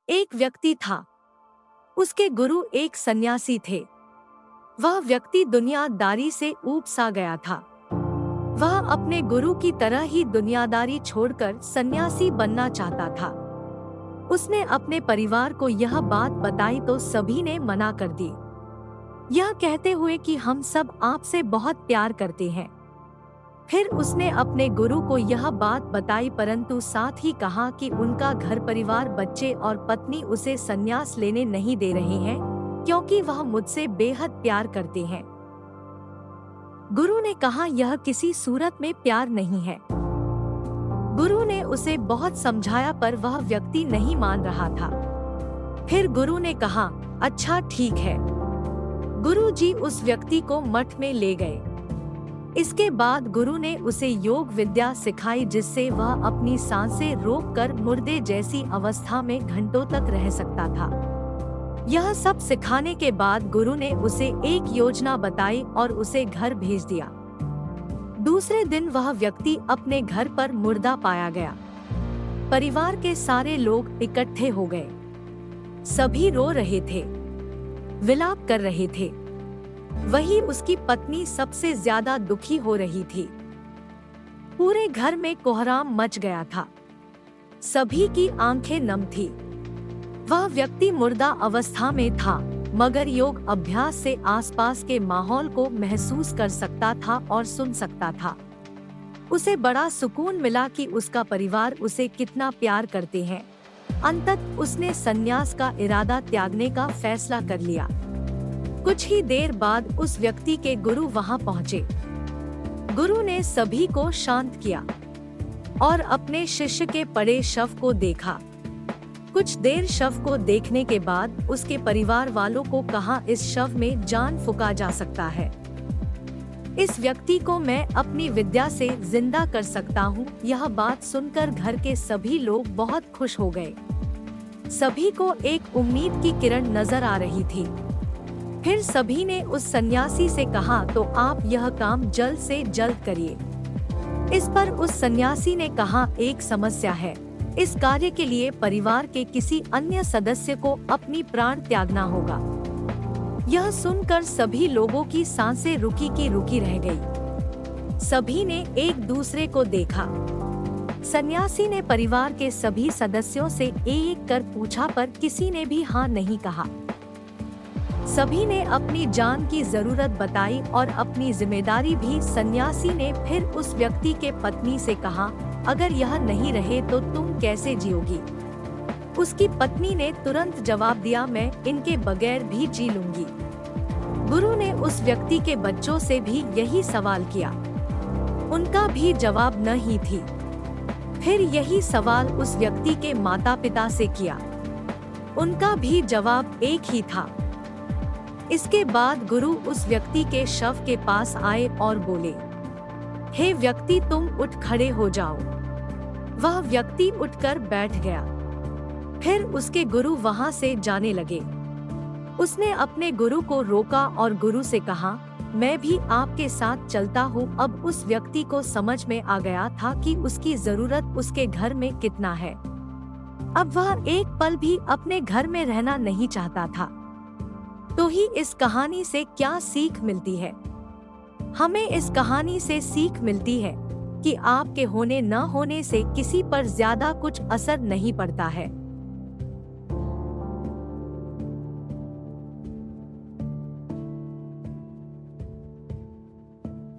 एक व्यक्ति था। उसके गुरु एक सन्यासी थे। वह व्यक्ति दुनियादारी से ऊब सा गया था। वह अपने गुरु की तरह ही दुनियादारी छोड़कर सन्यासी बनना चाहता था। उसने अपने परिवार को यह बात बताई तो सभी ने मना कर दी, यह कहते हुए कि हम सब आपसे बहुत प्यार करते हैं। फिर उसने अपने गुरु को यह बात बताई, परंतु साथ ही कहा कि उनका घर परिवार, बच्चे और पत्नी उसे संन्यास लेने नहीं दे रहे हैं, क्योंकि वह मुझसे बेहद प्यार करते हैं। गुरु ने कहा, यह किसी सूरत में प्यार नहीं है। गुरु ने उसे बहुत समझाया पर वह व्यक्ति नहीं मान रहा था। फिर गुरु ने कहा, अच्छा ठीक है। गुरु जी उस व्यक्ति को मठ में ले गए। इसके बाद गुरु ने उसे योग विद्या सिखाई, जिससे वह अपनी सांसें रोककर मुर्दे जैसी अवस्था में घंटों तक रह सकता था। यह सब सिखाने के बाद गुरु ने उसे एक योजना बताई और उसे घर भेज दिया। दूसरे दिन वह व्यक्ति अपने घर पर मुर्दा पाया गया। परिवार के सारे लोग इकट्ठे हो गए। सभी रो रहे थे, विलाप कर रहे थे। वही उसकी पत्नी सबसे ज्यादा दुखी हो रही थी। पूरे घर में कोहराम मच गया था। सभी की आंखें नम थी। वह व्यक्ति मुर्दा अवस्था में था, मगर योग अभ्यास से आसपास के माहौल को महसूस कर सकता था और सुन सकता था। उसे बड़ा सुकून मिला कि उसका परिवार उसे कितना प्यार करते हैं। अंततः उसने संन्यास का इरादा त्यागने का फैसला कर लिया। कुछ ही देर बाद उस व्यक्ति के गुरु वहां पहुंचे। गुरु ने सभी को शांत किया और अपने शिष्य के पड़े शव को देखा। कुछ देर शव को देखने के बाद उसके परिवार वालों को कहा, इस शव में जान फूंका जा सकता है। इस व्यक्ति को मैं अपनी विद्या से जिंदा कर सकता हूँ। यह बात सुनकर घर के सभी लोग बहुत खुश हो गए। सभी को एक उम्मीद की किरण नजर आ रही थी। फिर सभी ने उस सन्यासी से कहा, तो आप यह काम जल्द से जल्द करिए। इस पर उस सन्यासी ने कहा, एक समस्या है। इस कार्य के लिए परिवार के किसी अन्य सदस्य को अपनी प्राण त्यागना होगा। यह सुनकर सभी लोगों की सांसें रुकी की रुकी रह गई। सभी ने एक दूसरे को देखा। सन्यासी ने परिवार के सभी सदस्यों से एक कर पूछा, पर किसी ने भी हाँ नहीं कहा। सभी ने अपनी जान की जरूरत बताई और अपनी जिम्मेदारी भी। सन्यासी ने फिर उस व्यक्ति के पत्नी से कहा, अगर यह नहीं रहे तो तुम कैसे जियोगी? उसकी पत्नी ने तुरंत जवाब दिया, मैं इनके बगैर भी जी लूंगी। गुरु ने उस व्यक्ति के बच्चों से भी यही सवाल किया। उनका भी जवाब न ही थी। फिर यही सवाल उस व्यक्ति के माता पिता से किया। उनका भी जवाब एक ही था। इसके बाद गुरु उस व्यक्ति के शव के पास आए और बोले, हे व्यक्ति, तुम उठ खड़े हो जाओ। वह व्यक्ति उठकर बैठ गया। फिर उसके गुरु वहां से जाने लगे। उसने अपने गुरु को रोका और गुरु से कहा, मैं भी आपके साथ चलता हूँ। अब उस व्यक्ति को समझ में आ गया था कि उसकी जरूरत उसके घर में कितना है। अब वह एक पल भी अपने घर में रहना नहीं चाहता था। तो ही इस कहानी से क्या सीख मिलती है? हमें इस कहानी से सीख मिलती है कि आपके होने न होने से किसी पर ज्यादा कुछ असर नहीं पड़ता है।